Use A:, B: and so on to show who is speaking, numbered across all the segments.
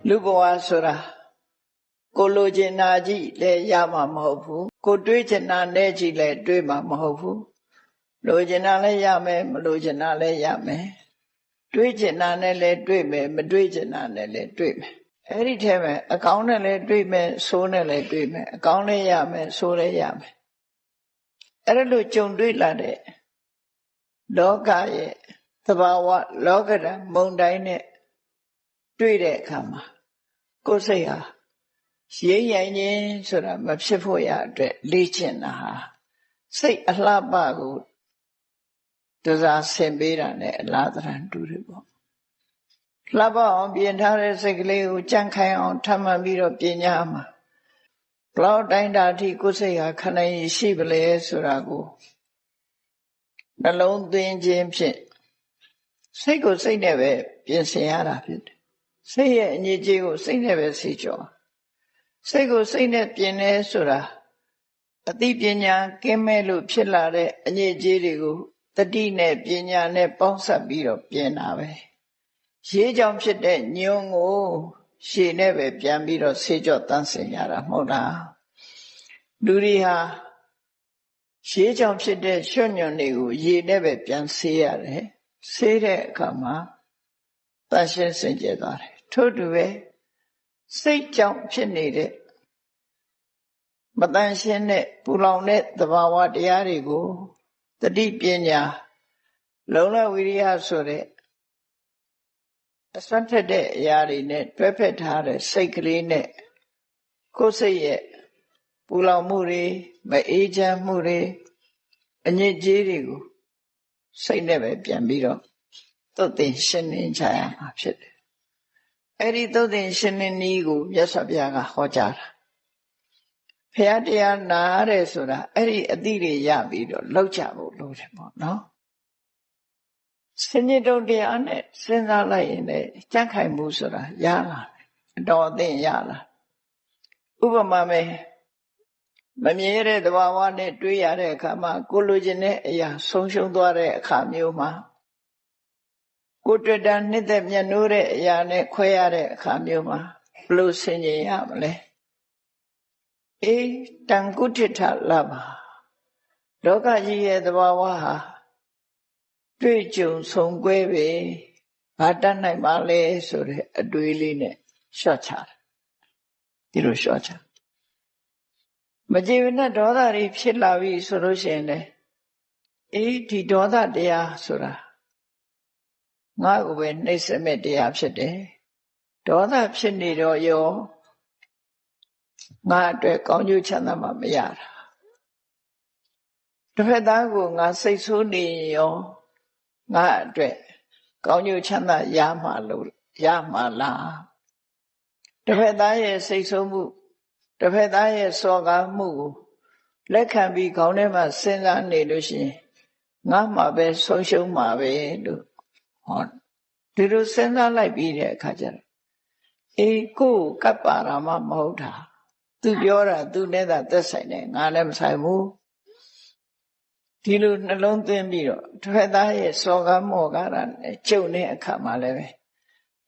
A: လူဘဝဆိုတာကိုလိုချင်တာကြီးလည်းရမှာမဟုတ်ဘူးကိုတွေးချင်တာနဲ့ကြီးလည်းတွေးမှာမဟုတ်ဘူးလိုချင်တာလည်းရမယ်မလိုချင်တာလည်းရမယ်တွေးချင်တာနဲ့လည်းတွေးမယ်မတွေးချင်တာနဲ့လည်းတွေးမယ်အဲ့ဒီထဲမှာအကောင်းနဲ့လည်းတွေးမယ်ဆိုးနဲ့လည်းတွေးမယ်အကောင်းလည်းရမယ်ဆိုးလည်းရမယ်အဲ့ဒါလို့ကြုံတွေ့လာတဲ့လောကရဲ့သဘာဝလောကဓာတ်မုန်တိုင်းနဲ့တွေ့တဲ့အခါမှာကိုယ်စိတ်ဟာရိမ့်ရိုင်ခြင်းဆိုတာမဖြစ်ဖို့ရအတွက်လေ့ကျင့်တာဟာစိတ်အလှပကိုတစားဆင်ပေးတာနဲ့အလားတန်တူတယ်ပေါ့လှပအောင်ပြင်ထားတဲ့စိတ်ကလေးကိုကြံ့ခိုင်အောင်ထပ်မှန်ပြီးတော့ပြင်ညာမှာဘလောက်တိုင်းတာအထိကိုယ်စိတ်ဟာခဏရင်ရှိပလဲဆိုတာကိုနှလုံးသွင်းခြင်းဖြင့်စိတ်ကိုစိတ်နဲ့ပဲပြင်ဆင်ရတာဖြစ်တယ်စိတ်ရဲ့အညစ်အကြေးကိုစိတ်နဲ့ပဲဆေးကြောစိတ်ကိုစိတ်နဲ့ပြင်လဲဆိုတာအသိပညာကင်းမဲ့လို့ဖြစ်လာတဲ့အညစ်အကြေးတွေကိုတတိနဲ့ပညာနဲ့ပေါင်းစပ်ပြီးတော့ပြင်တာပဲရေးကြောင့်ဖြစ်တဲ့ညွန်ကိုရှည်နဲ့ပဲပြန်ပြီးတော့ဆေးကြောတန်းစင်ရတာမဟုတ်လားလူတွေဟာရေးကြောင့်ဖြစ်တဲ့ရွှွညွန်တွေကိုရေနဲ့ပဲပြန်ဆေးရတယ်ဆေးတဲ့အခါမှာတန်ရှင်းစင်ကြယ်သွားတယ်ထို့တူပဲစိတ်ကြောင့်ဖြစ်နေတဲ့မတန်ရှင်းတဲ့ပူလောင်တဲ့သဘာဝတရားတွေကိုတတိပညာလုံလဝိရိယဆိုတဲ့အစွမ်းထက်တဲ့အရာတွေနဲ့တွဲဖက်ထားတဲ့စိတ်ကလေးနဲ့ကိုယ်စိတ်ရဲ့ပူလောင်မှုတွေမအေးချမ်းမှုတွေအညစ်အကြေးတွေကိုစိတ်နဲ့ပဲပြန်ပြီးတော့သုတ်သင်ရှင်းလင်းကြရမှာဖြစ်တယ်အဲ့ဒီသုတ်သင်ရှင်းလင်းနည်းကိုမြတ်စွာဘုရားကဟောကြားတာဘုရားတရားနာရတယ်ဆိုတာအဲ့ဒီအသိတွေရပြီးတော့လောက်ကြဖို့လိုတယ်ပေါ့နော်စဉ္ညတုံတရားနဲ့စဉ်းစားလိုက်ရင်လည်းကြံ့ခိုင်မှုဆိုတာရလာတယ်အတော်အသင့်ရလာဥပမာမဲ့မမြဲတဲ့သဘာဝနဲ့တွေးရတဲ့အခါမှာကိုလိုချင်တဲ့အရာဆုံးရှုံးသွားတဲ့အခါမျိုးမှာကိုတွေ့တာနှစ်သက်မျက်နှိုးတဲ့အရာနဲ့ခွဲရတဲ့အခါမျိုးမှာဘလို့ဆင်ခြင်ရမလဲအေးတန်ကုဋ္ဌထလပါလောကကြီးရဲ့သဘာဝဟာတွေ့ကြုံဆုံကွဲပဲဘာတတ်နိုင်ပါလဲဆိုတဲ့အတွေးလေးနဲ့လျှော့ချတယ်ဒီလိုလျှော့ချမကြည်မနဲ့ဒေါသတွေဖြစ်လာပြီဆိုလို့ရှိရင်လေအေးဒီဒေါသတရားဆိုတာငါ့ကိုပဲနှိမ့်ဆက်မဲ့တရားဖြစ်တယ်ဒေါသဖြစ်နေတော့ရောငါအတွက်ကောင်းကျိုးချမ်းသာမှမရတာတစ်ဖက်သားကိုငါစိတ်ဆိုးနေရောငါအတွက်ကောင်းကျိုးချမ်းသာရမှာလားတစ်ဖက်သားရဲ့စိတ်ဆိုးမှုတစ်ဖက်သားရဲ့စော်ကားမှုကိုလက်ခံပြီးခေါင်းထဲမှာစဉ်းစားနေလို့ရှိရင်ငါမှပဲဆုံးရှုံးမှာပဲလို့ဟောဒီလိုစဉ်းစားလိုက်ပြီးတဲ့အခါကျတော့အေးကိုယ်ကပ်ပါတာမှမဟုတ်တာသူပြောတာသူနဲ့သာသက်ဆိုင်တယ်ငါလည်းမဆိုင်ဘူးဒီလိုနှလုံးသွင်းပြီးတော့တစ်ဖက်သားရဲ့စော်ကားမော်ကားတာနဲ့ကြုံတဲ့အခါမှာလည်းပဲ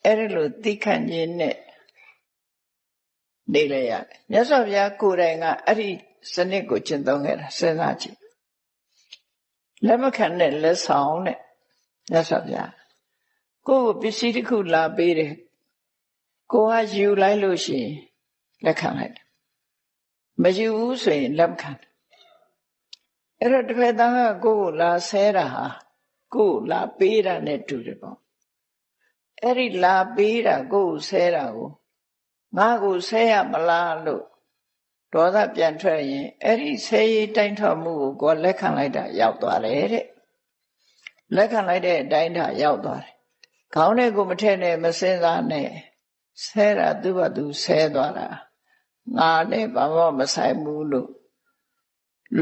A: အဲ့ဒီလိုသိခံခြင်းနဲ့နေလဲရတယ်မြတ်စွာဘုရားကိုယ်တိုင်ကအဲ့ဒီစနစ်ကိုကျင့်သုံးခဲ့တာစဉ်းစားကြည့်လက်မခံနဲ့လက်ဆောင်နဲ့မြတ်စွာဘုရားကိုယ်ကိုပစ္စည်းတစ်ခုလာပေးတယ်ကိုကယူလိုက်လို့ရှိရင်လက်ခံလိုက်တယ်မယူဘူးဆိုရင်လက်မခံအဲ့တော့တစ်ဖက်သားကကိုယ်ကိုလာဆဲတာဟာကိုယ်လာပေးတာနဲ့တူတယ်ပေါ့အဲ့ဒီလာပေးတာကိုယ်ဆဲတာကိုငါကိုဆဲရမလားလို့ဒေါသပြန်ထွက်ရင်အဲ့ဒီဆဲရေးတိုင်းထွမှုကိုလက်ခံလိုက်တာရောက်သွားတယ်တဲ့လက်ခံလိုက်တဲ့အတိုင်းတာရောက်သွားတယ်ခေါင်းထဲကိုမထည့်နဲ့မစင်စားနဲ့ဆဲတာသူ့ဘာသူဆဲသွားတာငါနဲ့ဘာမှမဆိုင်ဘူးလို့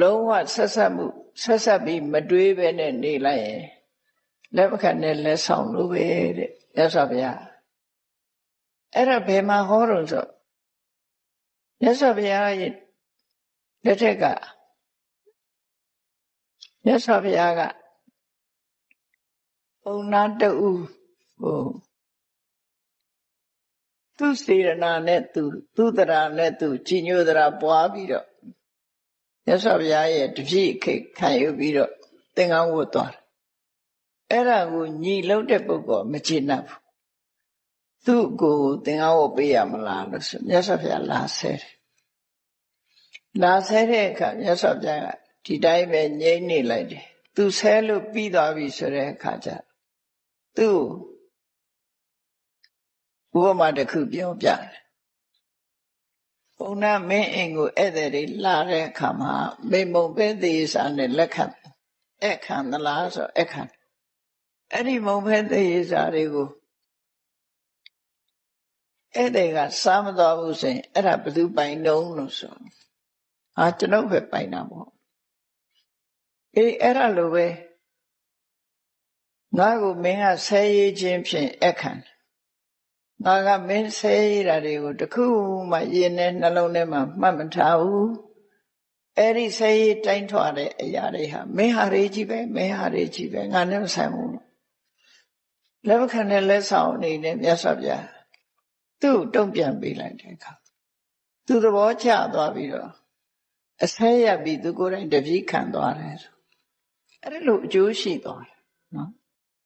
A: လုံးဝဆက်ဆက်ပြီးမတွေးပဲနဲ့နေလိုက်ရင်လက်မခံနဲ့လက်ဆောင်လို့ပဲတဲ့မြတ်စွာဘုရားအဲ့ဒါဘယ်မှာဟောတော့ဆိုမြတ်စွာဘုရားရဲ့လက်ထက်ကမြတ်စွာဘုရားကပုံနာတူဟို သူစေရနာနဲ့သူတရာနဲ့သူကြည်ညိုတရာပွားပြီးတော့မြတ်စွာဘုရားရဲ့တပြည့်ခိတ်ခံယူပြီးတော့သင်္ကန်းဝတ်သွားတယ်အဲ့ဒါကိုညီလုံးတဲ့ပုဂ္ဂိုလ်မကျေနပ်ဘူးသူ့ကိုသင်္ကန်းဝတ်ပေးရမလားလို့ဆိုမြတ်စွာဘုရားလာဆဲတယ်လာဆဲတဲ့အခါမြတ်စွာဘုရားကဒီတိုင်းပဲငြိမ့်နေလိုက်တယ်သူဆဲလို့ပြီးသွားပြီဆိုတဲ့အခါကျသူ့ဥပမာတစ်ခုပြောပြတယ်ဘုံနာမင်းအိမ်ကိုဧည့်သည်တွေလာတဲ့အခါမှာမိမုံပဲသေးစားနဲ့လက်ခံအခမ်းသလားဆိုအခမ်းအဲ့ဒီမုံပဲသေးစားတွေကိုဧည့်သည်ကစားမတော်ဘူးဆိုရင်အဲ့ဒါဘယ်သူပိုင်တုံးလို့ဆိုကျွန်ုပ်ပဲပိုင်တာပေါ့အဲ့ဒါလိုပဲငါ့ကိုမင်းကဆဲရေးခြင်းဖြင့်အခမ်းငါကမင်းဆဲရတာတွေကိုတခုမှရင်နဲ့နှလုံးထဲမှာမှတ်မထားဘူးအဲ့ဒီဆဲရတိုင်းထွားတဲ့အရာတွေဟာမင်းဟာတွေကြီးပဲမင်းဟာတွေကြီးပဲငါနဲ့မဆိုင်ဘူးလက်မခံတဲ့လက်ဆောင်အနေနဲ့မြတ်စွာဘုရားသူ့တုံ့ပြန်ပေးလိုက်တဲ့အခါသူသဘောကျသွားပြီးတော့အဆဲရပြီးသူကိုယ်တိုင်တပည့်ခံသွားတယ်ဆိုအဲ့ဒါလိုအကျိုးရှိသွားတယ်နော်